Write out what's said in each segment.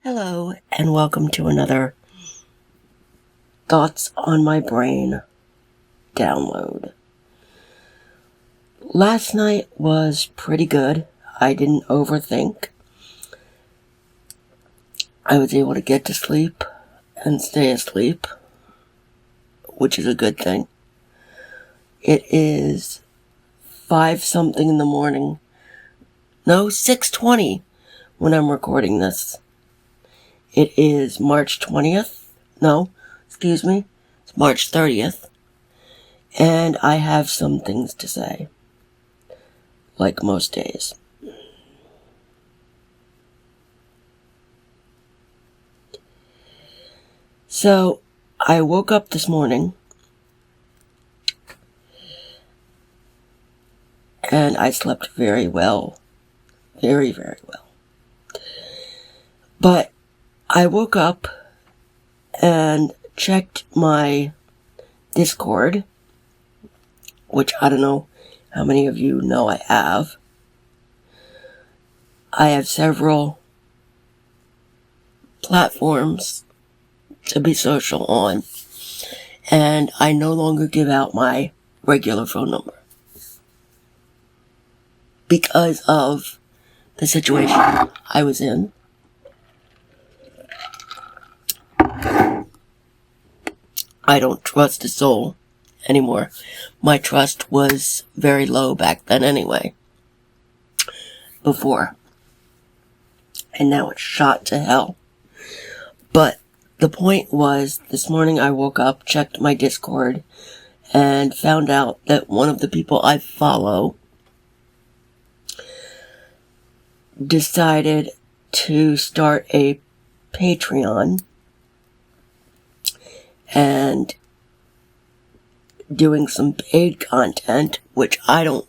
Hello, and welcome to another Thoughts on My Brain download. Last night was pretty good. I didn't overthink. I was able to get to sleep and stay asleep, which is a good thing. It is 5-something in the morning. No, 6:20 when I'm recording this. It is March 20th. No, excuse me. It's March 30th. And I have some things to say. Like most days. So, I woke up this morning. And I slept very well. Very, very well. But I woke up and checked my Discord, which I don't know how many of you know I have. I have several platforms to be social on, and I no longer give out my regular phone number because of the situation I was in. I don't trust a soul anymore. My trust was very low back then anyway. Before. And now it's shot to hell. But the point was, this morning I woke up, checked my Discord, and found out that one of the people I follow decided to start a Patreon and doing some paid content, which I don't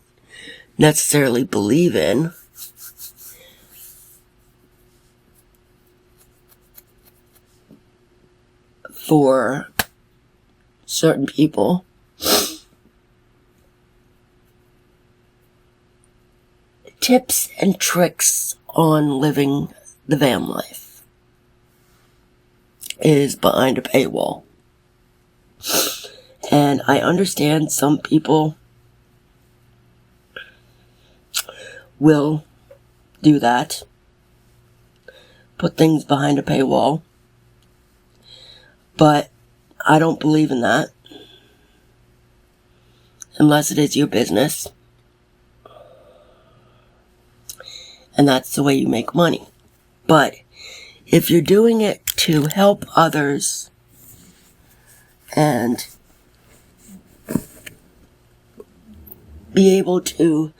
necessarily believe in. For certain people. Tips and tricks on living the van life is behind a paywall. And I understand some people will do that. Put things behind a paywall. But I don't believe in that. Unless it is your business. And that's the way you make money. But if you're doing it to help others and be able to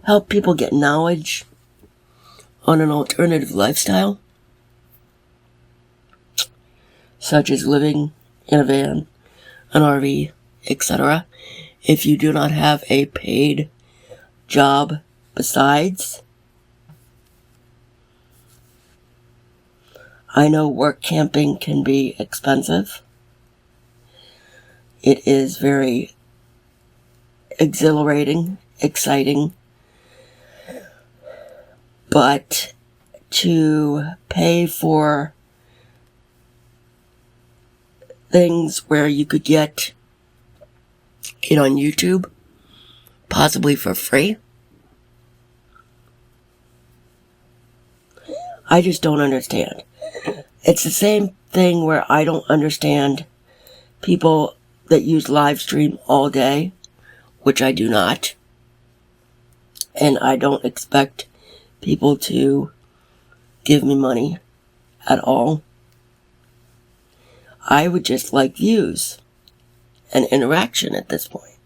help people get knowledge on an alternative lifestyle, such as living in a van, an RV, etc., if you do not have a paid job besides, I know work camping can be expensive. It is very exhilarating, exciting, but to pay for things where you could get it on YouTube, possibly for free, I just don't understand. It's the same thing where I don't understand people that use live stream all day, which I do not. And I don't expect people to give me money at all. I would just like views and interaction at this point.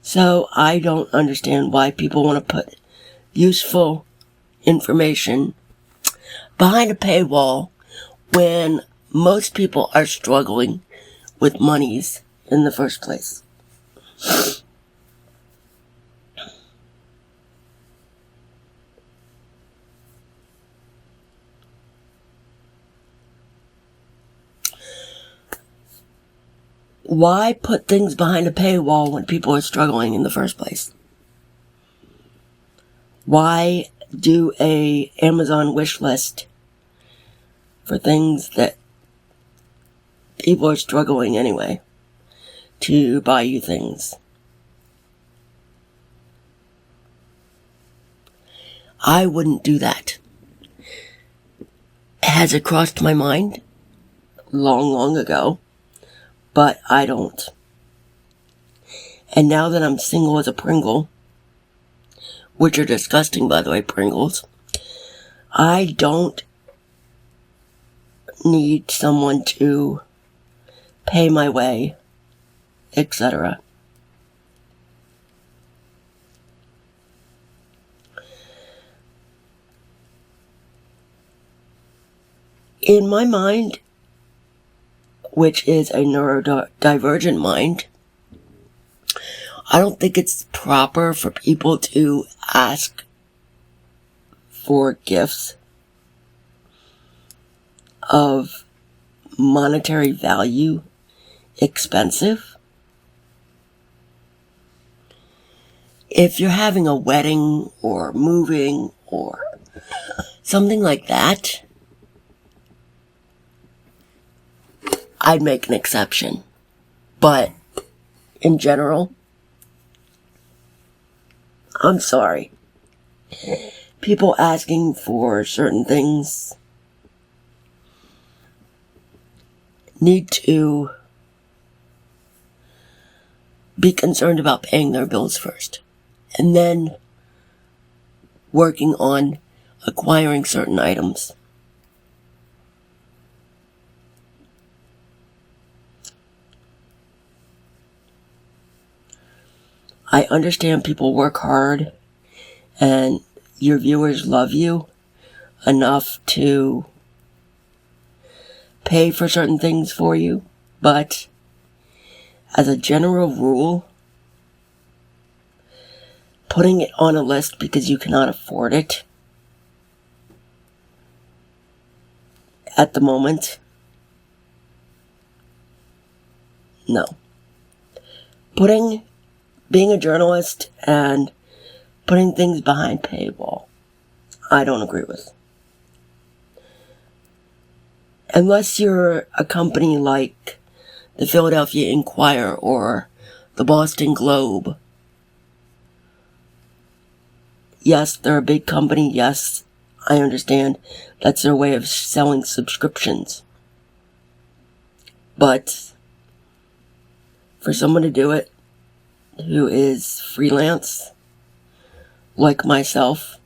So I don't understand why people want to put useful information behind a paywall when most people are struggling with monies in the first place. Why put things behind a paywall when people are struggling in the first place? Why do a Amazon wish list for things that people are struggling anyway to buy you things. I wouldn't do that. Has it crossed my mind? Long ago. But I don't. And now that I'm single as a Pringle, which are disgusting, by the way, Pringles, I don't need someone to pay my way, etc. In my mind, which is a neurodivergent mind, I don't think it's proper for people to ask for gifts of monetary value expensive. If you're having a wedding or moving or something like that, I'd make an exception. But in general, I'm sorry. People asking for certain things need to be concerned about paying their bills first, and then working on acquiring certain items. I understand people work hard and your viewers love you enough to pay for certain things for you, but as a general rule, putting it on a list because you cannot afford it at the moment, no. Being a journalist and putting things behind paywall, I don't agree with. Unless you're a company like the Philadelphia Inquirer or the Boston Globe. Yes, they're a big company. Yes, I understand that's their way of selling subscriptions. But for someone to do it who is freelance, like myself,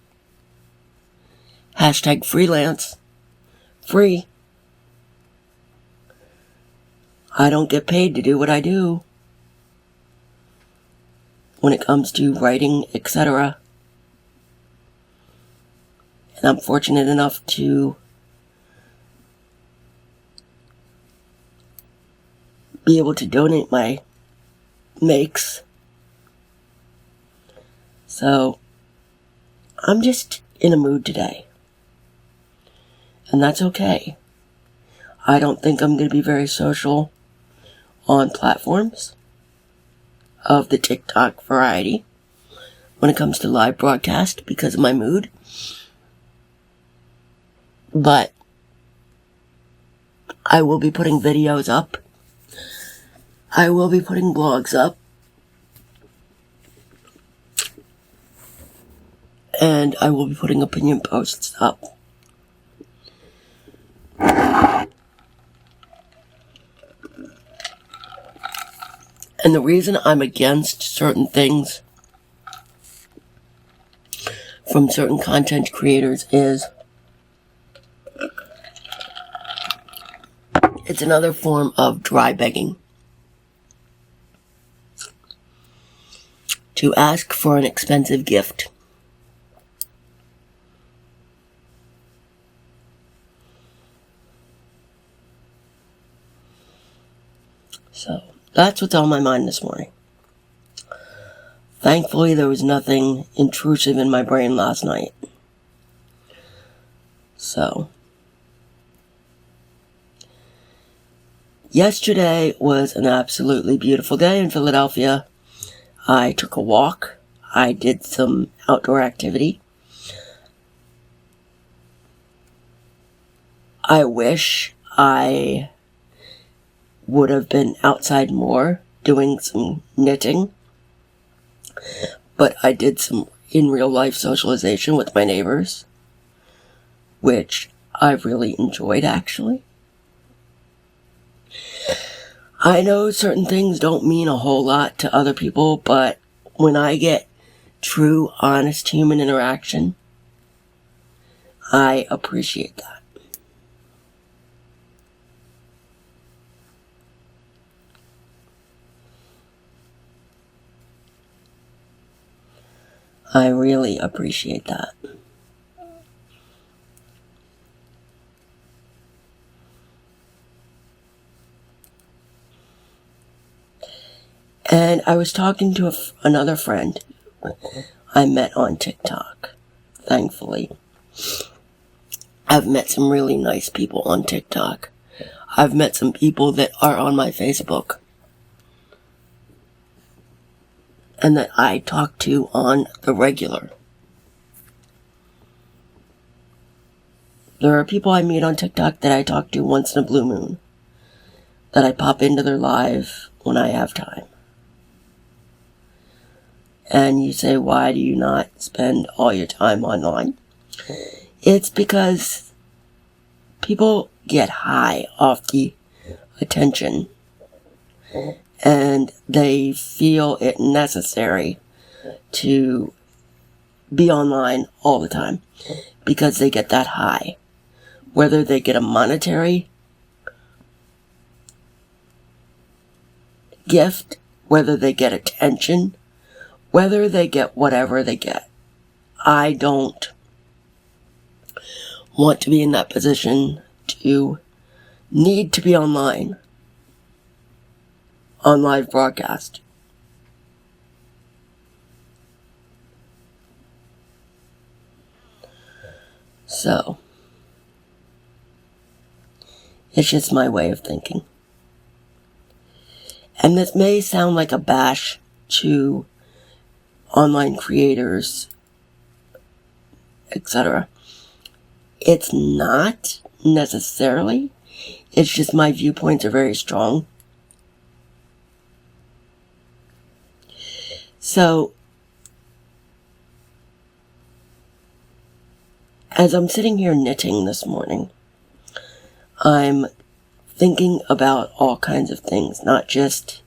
#freelance, free. I don't get paid to do what I do when it comes to writing, etc. And I'm fortunate enough to be able to donate my makes. So, I'm just in a mood today. And that's okay. I don't think I'm going to be very social on platforms of the TikTok variety when it comes to live broadcast because of my mood. But I will be putting videos up. I will be putting blogs up. And I will be putting opinion posts up. And the reason I'm against certain things from certain content creators is it's another form of dry begging. To ask for an expensive gift. So, that's what's on my mind this morning. Thankfully, there was nothing intrusive in my brain last night. So, yesterday was an absolutely beautiful day in Philadelphia. I took a walk. I did some outdoor activity. I wish I would have been outside more doing some knitting, but I did some in real life socialization with my neighbors, which I really enjoyed, actually. I know certain things don't mean a whole lot to other people, but when I get true, honest human interaction, I appreciate that. I really appreciate that. And I was talking to another friend I met on TikTok, thankfully. I've met some really nice people on TikTok. I've met some people that are on my Facebook and that I talk to on the regular. There are people I meet on TikTok that I talk to once in a blue moon, that I pop into their live when I have time. And you say, why do you not spend all your time online? It's because people get high off the attention and they feel it necessary to be online all the time because they get that high. Whether they get a monetary gift, whether they get attention, whether they get whatever they get. I don't want to be in that position to need to be online on live broadcast. So, it's just my way of thinking. And this may sound like a bash to online creators, etc. It's not necessarily. It's just my viewpoints are very strong. So, as I'm sitting here knitting this morning, I'm thinking about all kinds of things, not just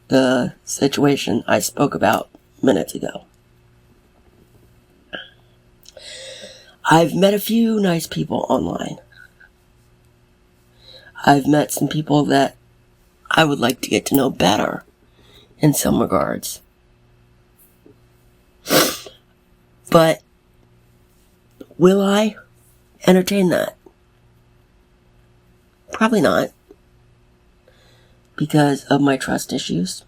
the situation I spoke about minutes ago. I've met a few nice people online. I've met some people that I would like to get to know better in some regards. But will I entertain that? Probably not, because of my trust issues.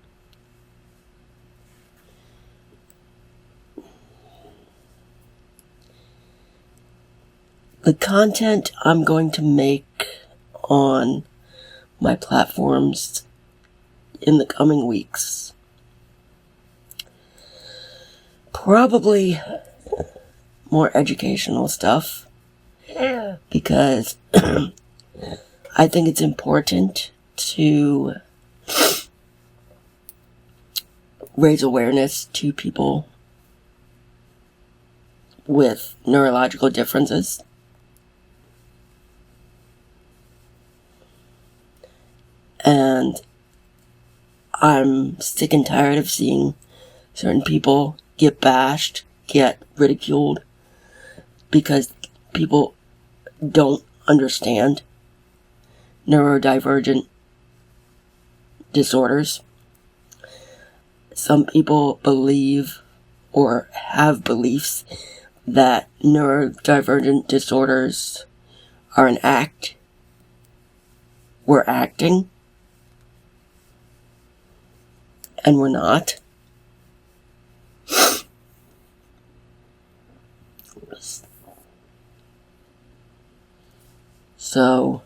The content I'm going to make on my platforms in the coming weeks, probably more educational stuff, because I think it's important to raise awareness to people with neurological differences. And I'm sick and tired of seeing certain people get bashed, get ridiculed, because people don't understand neurodivergent disorders. Some people believe or have beliefs that neurodivergent disorders are an act. We're acting. And we're not. So,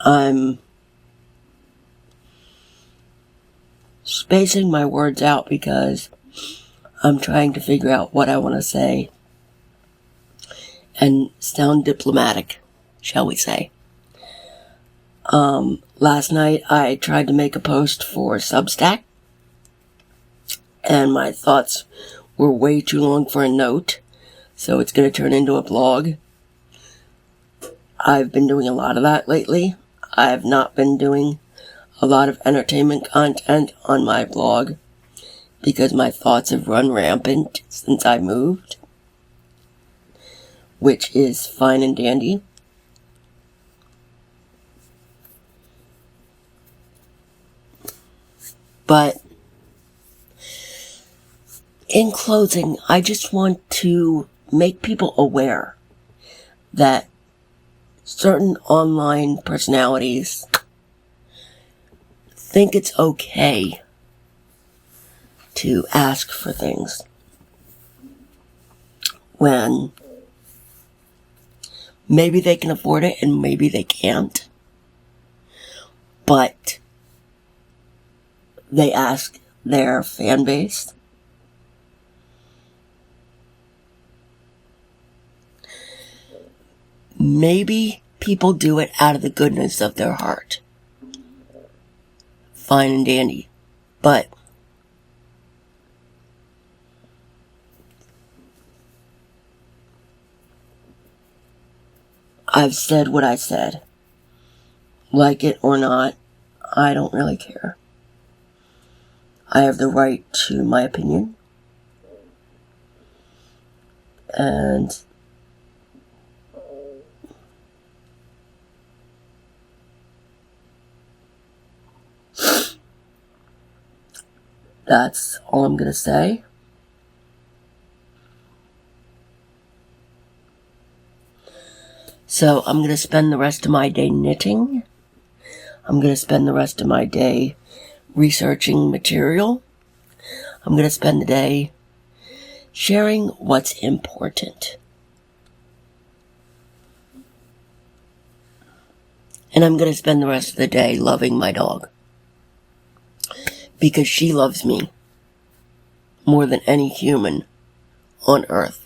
I'm spacing my words out because I'm trying to figure out what I want to say and sound diplomatic, shall we say. Last night I tried to make a post for Substack, and my thoughts were way too long for a note, so it's going to turn into a blog. I've been doing a lot of that lately. I've not been doing a lot of entertainment content on my blog because my thoughts have run rampant since I moved, which is fine and dandy. But in closing, I just want to make people aware that certain online personalities think it's okay to ask for things when maybe they can afford it and maybe they can't, but they ask their fan base. Maybe people do it out of the goodness of their heart. Fine and dandy. But I've said what I said. Like it or not, I don't really care. I have the right to my opinion. And that's all I'm going to say. So I'm going to spend the rest of my day knitting. I'm going to spend the rest of my day researching material. I'm going to spend the day sharing what's important. And I'm going to spend the rest of the day loving my dog. Because she loves me more than any human on earth.